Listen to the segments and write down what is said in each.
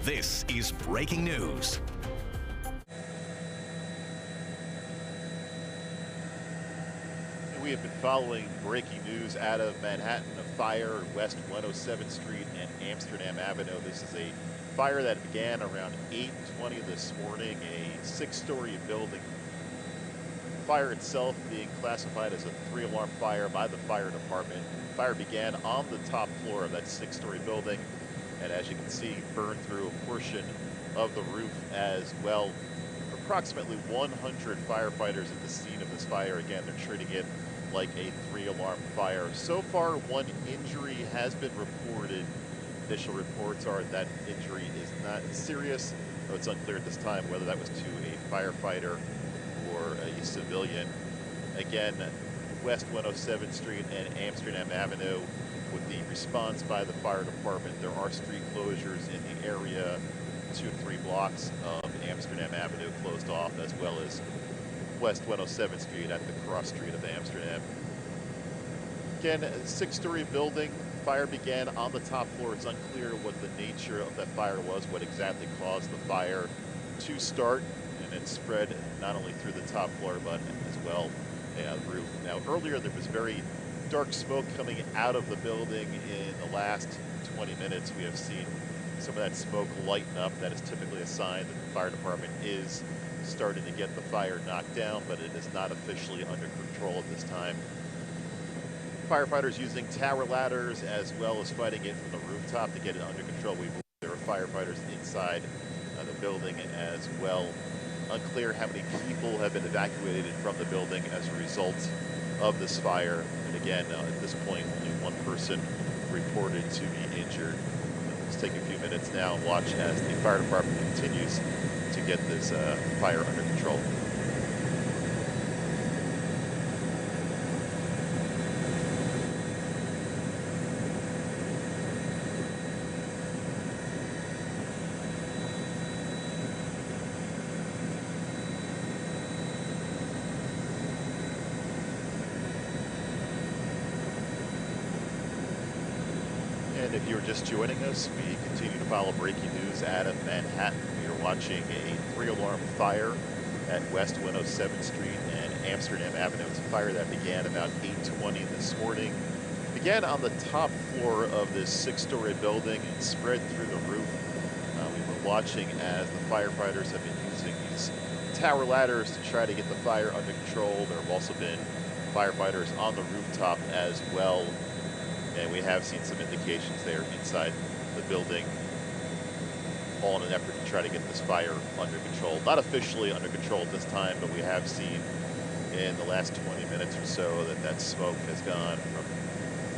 This is breaking news. We have been following breaking news out of Manhattan, a fire at West 107th Street and Amsterdam Avenue. This is a fire that began around 8:20 this morning, a six-story building. Fire itself being classified as a three-alarm fire by the fire department. Fire began on the top floor of that six-story building, and as you can see, burned through a portion of the roof as well. Approximately 100 firefighters at the scene of this fire. Again, they're treating it like a three-alarm fire. So far, one injury has been reported. Initial reports are that injury is not serious, though it's unclear at this time whether that was to a firefighter or a civilian. Again, West 107th Street and Amsterdam Avenue, with the response by the fire department, there are street closures in the area. 2 to 3 blocks of Amsterdam Avenue closed off, as well as West 107th Street at the cross street of Amsterdam. Again, a six-story building. Fire began on the top floor. It's unclear what the nature of that fire was, what exactly caused the fire to start, and it spread not only through the top floor, but as well the roof. Now, earlier there was very dark smoke coming out of the building. In the last 20 minutes, we have seen some of that smoke lighten up. That is typically a sign that the fire department is starting to get the fire knocked down, but it is not officially under control at this time. Firefighters using tower ladders as well as fighting it from the rooftop to get it under control. We believe there are firefighters inside the building as well. Unclear how many people have been evacuated from the building as a result of this fire. And again, at this point, only one person reported to be injured. Let's take a few minutes now and watch as the fire department continues to get this fire under control. And if you're just joining us, we continue to follow breaking news out of Manhattan. We are watching a three-alarm fire at West 107th Street and Amsterdam Avenue. It's a fire that began about 8:20 this morning. Began on the top floor of this six-story building and spread through the roof. We've been watching as the firefighters have been using these tower ladders to try to get the fire under control. There have also been firefighters on the rooftop as well. And we have seen some indications there inside the building, all in an effort to try to get this fire under control. Not officially under control at this time, but we have seen in the last 20 minutes or so that smoke has gone from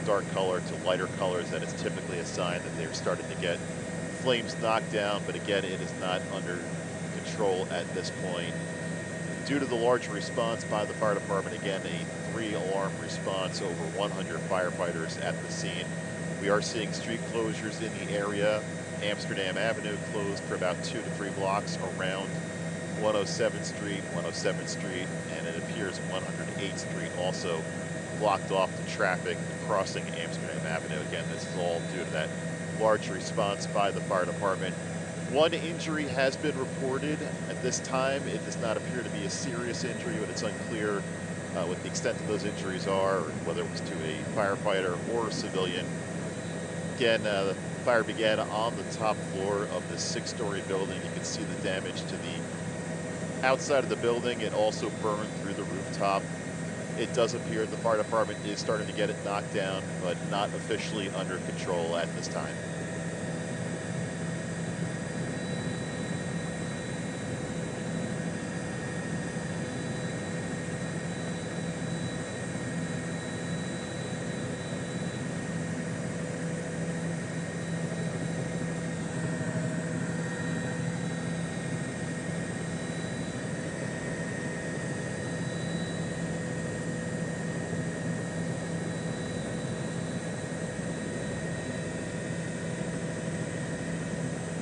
dark color to lighter colors. That is typically a sign that they're starting to get flames knocked down, but again, it is not under control at this point. Due to the large response by the fire department, again, a three-alarm response, over 100 firefighters at the scene. We are seeing street closures in the area. Amsterdam Avenue closed for about 2 to 3 blocks around 107th Street, and it appears 108th Street also blocked off to traffic crossing Amsterdam Avenue. Again, this is all due to that large response by the fire department. One injury has been reported. At this time, it does not appear to be a serious injury, but it's unclear what the extent of those injuries are, or whether it was to a firefighter or a civilian. Again, the fire began on the top floor of the six-story building. You can see the damage to the outside of the building. It also burned through the rooftop. It does appear the fire department is starting to get it knocked down, but not officially under control at this time.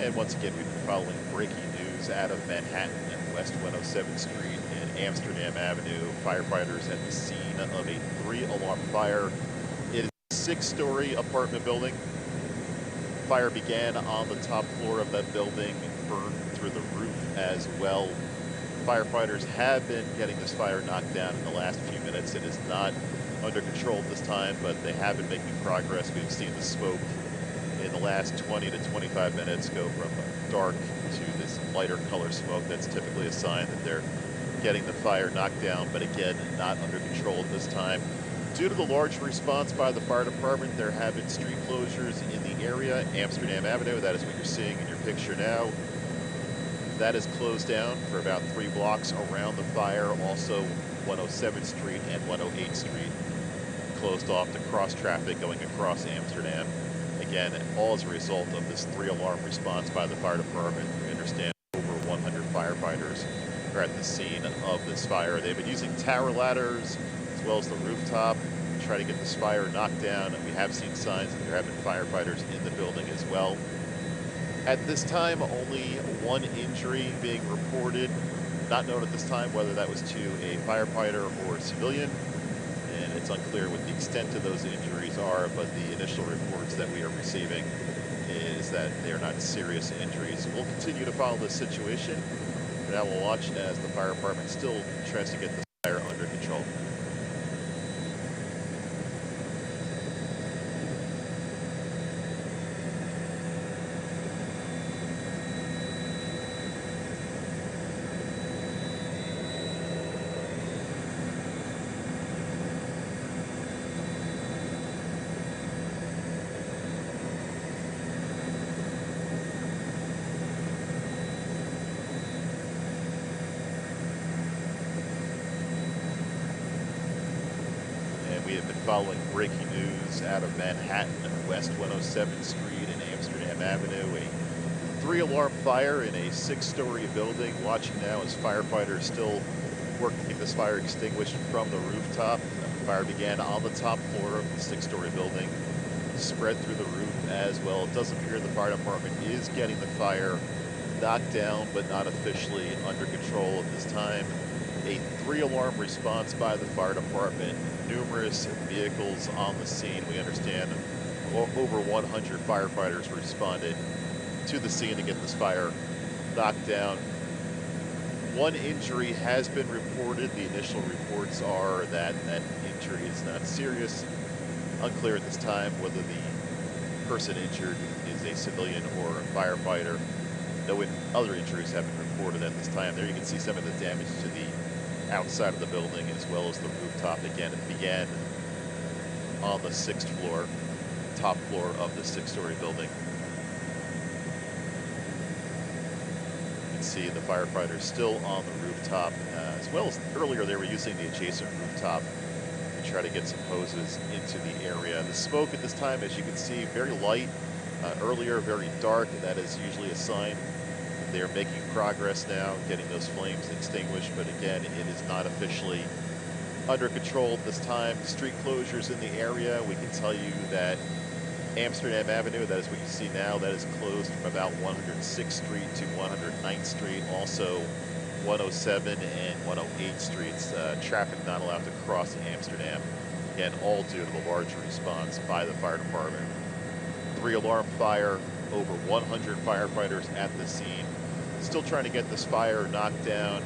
And once again, we've been following breaking news out of Manhattan and West 107th Street and Amsterdam Avenue. Firefighters at the scene of a three-alarm fire. It is a six-story apartment building. fire began on the top floor of that building, burned through the roof as well. Firefighters have been getting this fire knocked down in the last few minutes. It is not under control at this time, but they have been making progress. We've seen the smoke in the last 20 to 25 minutes go from dark to this lighter color smoke. That's typically a sign that they're getting the fire knocked down, but again, not under control at this time. Due to the large response by the fire department, there have been street closures in the area. Amsterdam Avenue, that is what you're seeing in your picture now. That is closed down for about 3 blocks around the fire. Also 107th Street and 108th Street closed off to cross traffic going across Amsterdam. Again, all as a result of this 3-alarm response by the fire department. We understand over 100 firefighters are at the scene of this fire. They've been using tower ladders as well as the rooftop to try to get this fire knocked down. We have seen signs that there have been firefighters in the building as well. At this time, only 1 injury being reported. Not known at this time whether that was to a firefighter or a civilian, and it's unclear what the extent of those injuries are, but the initial reports that we are receiving is that they are not serious injuries. We'll continue to follow this situation, and I will watch as the fire department still tries to get the fire under control. We have been following breaking news out of Manhattan, West 107th Street and Amsterdam Avenue. A 3-alarm fire in a 6-story building. Watching now as firefighters still working to get this fire extinguished from the rooftop. The fire began on the top floor of the 6-story building, spread through the roof as well. It does appear the fire department is getting the fire knocked down, but not officially under control at this time. A 3-alarm response by the fire department. Numerous vehicles on the scene. We understand over 100 firefighters responded to the scene to get this fire knocked down. 1 injury has been reported. The initial reports are that that injury is not serious. Unclear at this time whether the person injured is a civilian or a firefighter. No other injuries have been reported at this time. There you can see some of the damage to the outside of the building as well as the rooftop. Again, it began on the 6th floor, top floor of the 6-story building. You can see the firefighters still on the rooftop, as well as earlier they were using the adjacent rooftop to try to get some hoses into the area. The smoke at this time, as you can see, very light. Earlier, very dark. That is usually a sign they are making progress now, getting those flames extinguished, but again, it is not officially under control at this time. Street closures in the area. We can tell you that Amsterdam Avenue, that is what you see now, that is closed from about 106th Street to 109th Street. Also 107 and 108th Streets. Traffic not allowed to cross Amsterdam. Again, all due to the large response by the fire department. 3-alarm fire, over 100 firefighters at the scene. Still trying to get this fire knocked down.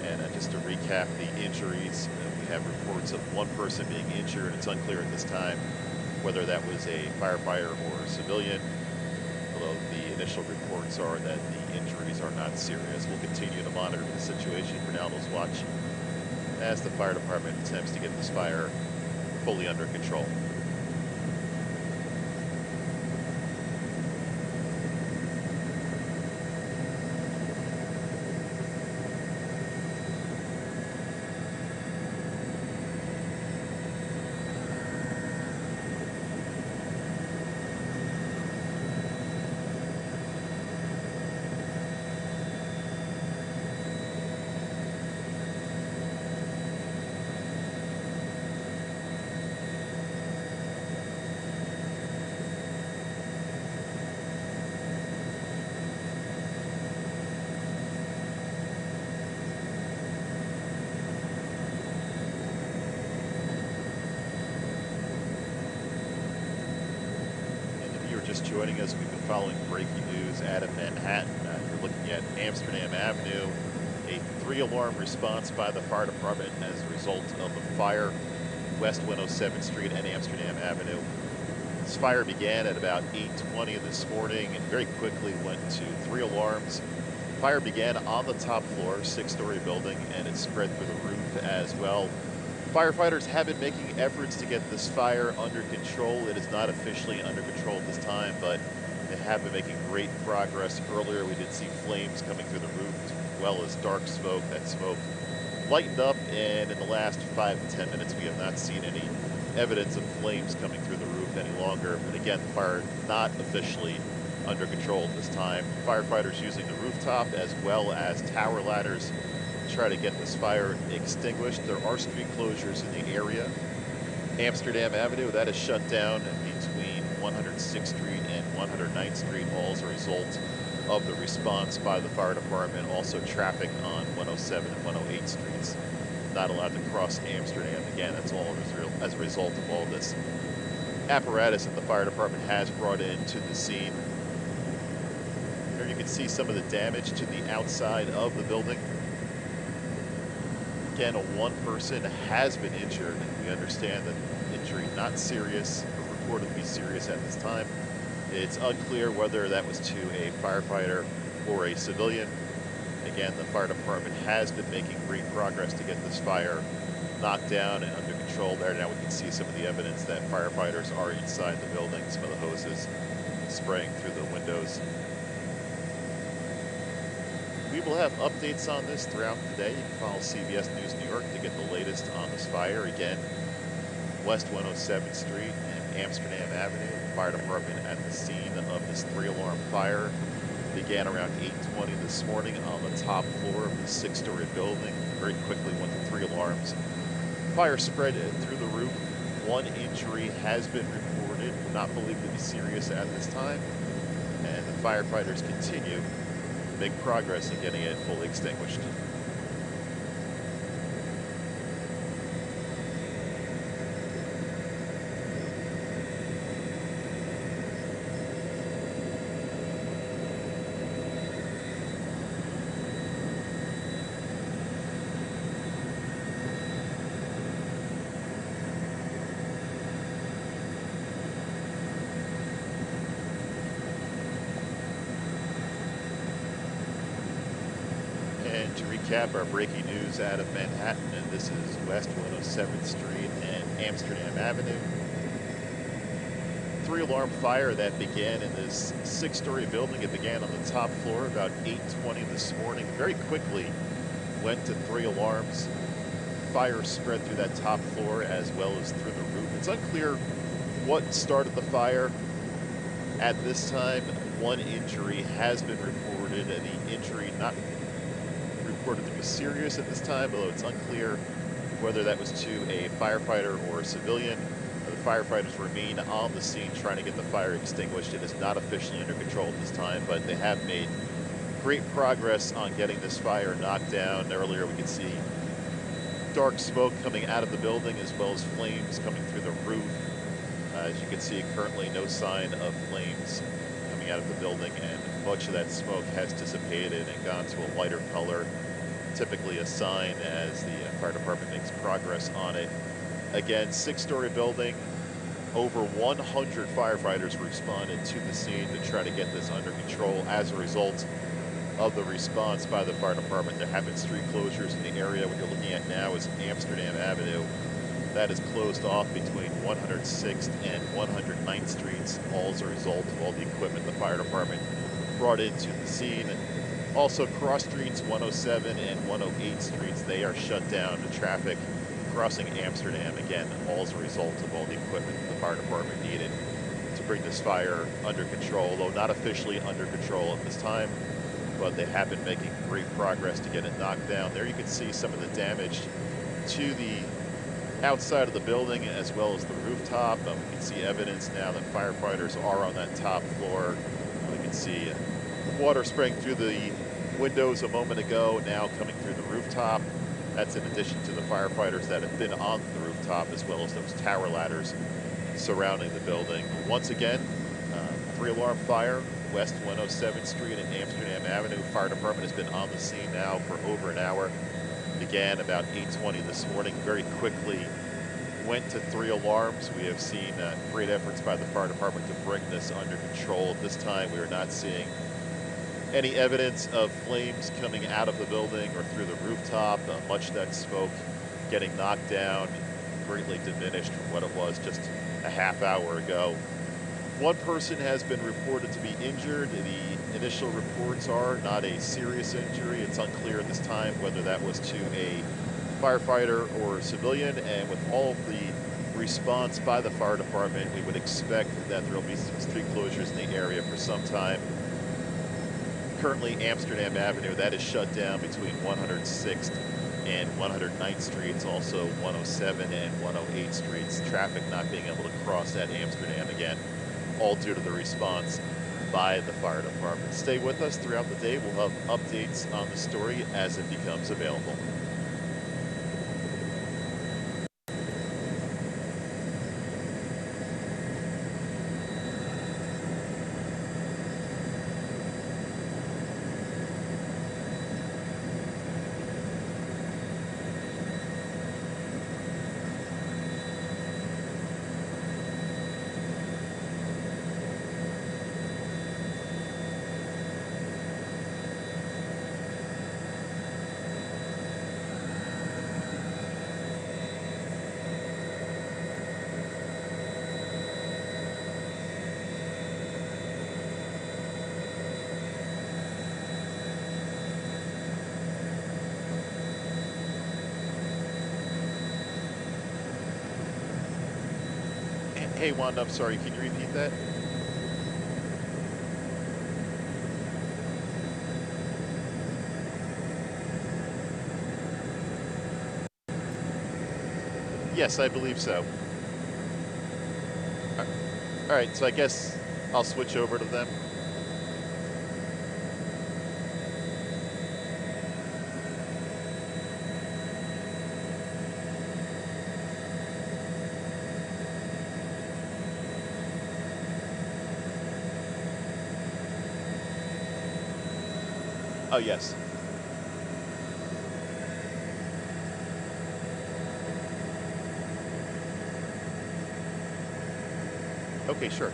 And just to recap the injuries, we have reports of 1 person being injured. It's unclear at this time whether that was a firefighter or a civilian, although the initial reports are that the injuries are not serious. We'll continue to monitor the situation. For now, let's watch as the fire department attempts to get this fire fully under control. Just joining us, we've been following breaking news out of Manhattan. You're looking at Amsterdam Avenue, a 3-alarm response by the fire department as a result of the fire, West 107th Street and Amsterdam Avenue. This fire began at about 8:20 this morning and very quickly went to 3 alarms. Fire began on the top floor, 6-story building, and it spread through the roof as well. Firefighters have been making efforts to get this fire under control. It is not officially under control at this time, but they have been making great progress. Earlier, we did see flames coming through the roof, as well as dark smoke. That smoke lightened up, and in the last 5 to 10 minutes, we have not seen any evidence of flames coming through the roof any longer. But again, the fire not officially under control at this time. Firefighters using the rooftop as well as tower ladders try to get this fire extinguished. There are street closures in the area. Amsterdam Avenue, that is shut down between 106th Street and 109th Street, all as a result of the response by the fire department. Also traffic on 107 and 108 streets not allowed to cross Amsterdam. Again, that's all as a result of all this apparatus that the fire department has brought into the scene. Here you can see some of the damage to the outside of the building. Again, one person has been injured, and we understand that injury not serious, or reported to be serious at this time. It's unclear whether that was to a firefighter or a civilian. Again, the fire department has been making great progress to get this fire knocked down and under control there. Now we can see some of the evidence that firefighters are inside the building, some of the hoses spraying through the windows. We will have updates on this throughout the day. You can follow CBS News New York to get the latest on this fire. Again, West 107th Street and Amsterdam Avenue. The fire department at the scene of this 3-alarm fire began around 8:20 this morning on the top floor of the 6-story building. Very quickly went to 3 alarms. Fire spread through the roof. 1 injury has been reported, not believed to be serious at this time. And the firefighters continue to make progress in getting it fully extinguished. To recap our breaking news out of Manhattan, and this is West 107th Street and Amsterdam Avenue. 3-alarm fire that began in this 6-story building. It began on the top floor about 8:20 this morning. Very quickly went to 3 alarms. Fire spread through that top floor as well as through the roof. It's unclear what started the fire. At this time, 1 injury has been reported, and the injury not reported to be serious at this time, although it's unclear whether that was to a firefighter or a civilian. The firefighters remain on the scene trying to get the fire extinguished. It is not officially under control at this time, but they have made great progress on getting this fire knocked down. Earlier we could see dark smoke coming out of the building as well as flames coming through the roof. As you can see, currently no sign of flames coming out of the building, and much of that smoke has dissipated and gone to a lighter color. Typically a sign as the fire department makes progress on it. Again, 6-story building, over 100 firefighters responded to the scene to try to get this under control. As a result of the response by the fire department, there have been street closures in the area. What you're looking at now is Amsterdam Avenue. That is closed off between 106th and 109th Streets, all as a result of all the equipment the fire department brought into the scene. Also, cross streets 107 and 108 streets, they are shut down to traffic crossing Amsterdam. Again, all as a result of all the equipment the fire department needed to bring this fire under control, though not officially under control at this time, but they have been making great progress to get it knocked down. There you can see some of the damage to the outside of the building as well as the rooftop. We can see evidence now that firefighters are on that top floor. We can see water spraying through the windows a moment ago, now coming through the rooftop. That's in addition to the firefighters that have been on the rooftop as well as those tower ladders surrounding the building. Once again, 3-alarm fire West 107th Street and Amsterdam Avenue. Fire department has been on the scene now for over an hour. Began about 8:20 this morning. Very quickly went to 3 alarms. We have seen great efforts by the fire department to bring this under control. At this time, we are not seeing any evidence of flames coming out of the building or through the rooftop. Much of that smoke getting knocked down, greatly diminished from what it was just a half hour ago. One person has been reported to be injured. The initial reports are not a serious injury. It's unclear at this time whether that was to a firefighter or a civilian, and with all of the response by the fire department, we would expect that there will be some street closures in the area for some time. Currently, Amsterdam Avenue, that is shut down between 106th and 109th Streets, also 107 and 108 Streets. Traffic not being able to cross at Amsterdam again, all due to the response by the fire department. Stay with us throughout the day. We'll have updates on the story as it becomes available. Hey, Wanda, I'm sorry, can you repeat that? Yes, I believe so. All right, so I guess I'll switch over to them. Oh, yes. Okay, sure.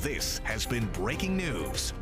This has been breaking news.